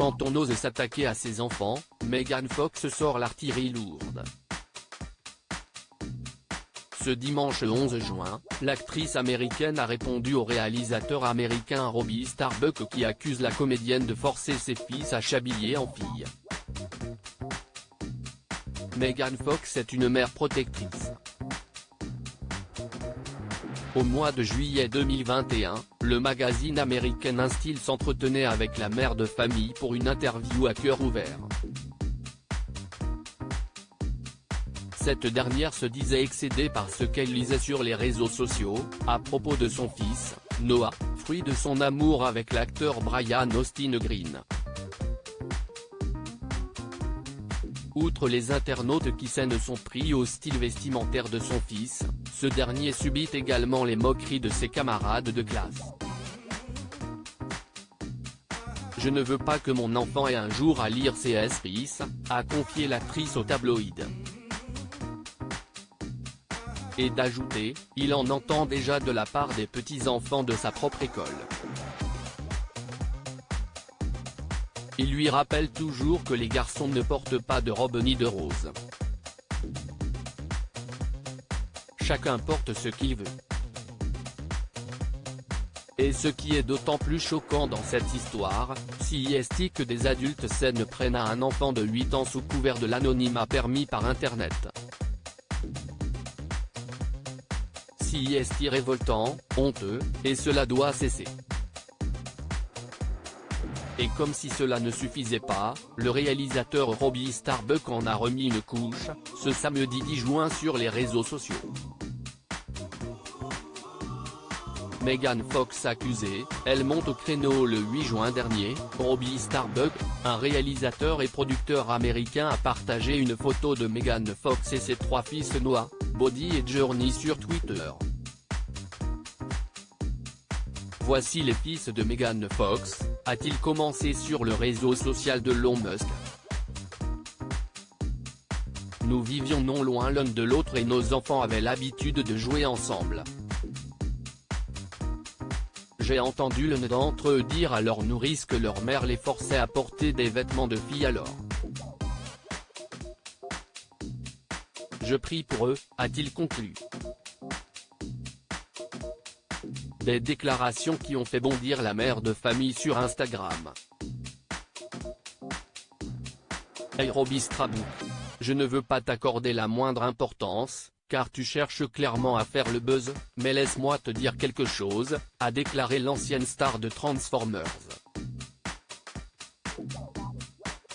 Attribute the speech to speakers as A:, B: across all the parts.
A: Quand on ose s'attaquer à ses enfants, Megan Fox sort l'artillerie lourde. Ce dimanche 11 juin, l'actrice américaine a répondu au réalisateur américain Robbie Starbuck qui accuse la comédienne de forcer ses fils à s'habiller en fille. Megan Fox est une mère protectrice. Au mois de juillet 2021, le magazine américain InStyle s'entretenait avec la mère de famille pour une interview à cœur ouvert. Cette dernière se disait excédée par ce qu'elle lisait sur les réseaux sociaux, à propos de son fils, Noah, fruit de son amour avec l'acteur Brian Austin Green. Outre les internautes qui s'en sont pris au style vestimentaire de son fils, ce dernier subit également les moqueries de ses camarades de classe. « Je ne veux pas que mon enfant ait un jour à lire C.S. Lewis », a confié l'actrice au tabloïd. Et d'ajouter, il en entend déjà de la part des petits-enfants de sa propre école. Il lui rappelle toujours que les garçons ne portent pas de robe ni de rose. Chacun porte ce qu'il veut. Et ce qui est d'autant plus choquant dans cette histoire, si est que des adultes sains prennent à un enfant de 8 ans sous couvert de l'anonymat permis par Internet. Si est révoltant, honteux, et cela doit cesser. Et comme si cela ne suffisait pas, le réalisateur Robbie Starbuck en a remis une couche, ce samedi 10 juin sur les réseaux sociaux. Megan Fox accusée, elle monte au créneau le 8 juin dernier. Robbie Starbuck, un réalisateur et producteur américain a partagé une photo de Megan Fox et ses 3 fils Noah, Bodhi et Journey sur Twitter. Voici les fils de Megan Fox, a-t-il commencé sur le réseau social de Elon Musk. Nous vivions non loin l'un de l'autre et nos enfants avaient l'habitude de jouer ensemble. J'ai entendu l'un d'entre eux dire à leur nourrice que leur mère les forçait à porter des vêtements de filles alors. Je prie pour eux, a-t-il conclu. Des déclarations qui ont fait bondir la mère de famille sur Instagram. Hey Robbie Starbuck, je ne veux pas t'accorder la moindre importance, car tu cherches clairement à faire le buzz, mais laisse-moi te dire quelque chose, a déclaré l'ancienne star de Transformers.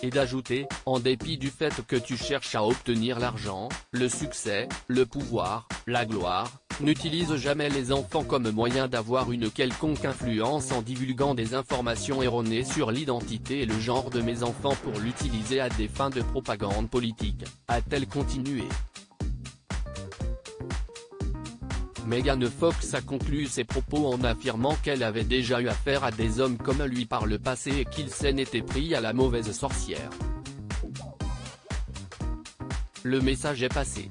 A: Et d'ajouter, en dépit du fait que tu cherches à obtenir l'argent, le succès, le pouvoir, la gloire, n'utilise jamais les enfants comme moyen d'avoir une quelconque influence en divulguant des informations erronées sur l'identité et le genre de mes enfants pour l'utiliser à des fins de propagande politique, a-t-elle continué. Megan Fox a conclu ses propos en affirmant qu'elle avait déjà eu affaire à des hommes comme lui par le passé et qu'il s'en était pris à la mauvaise sorcière. Le message est passé.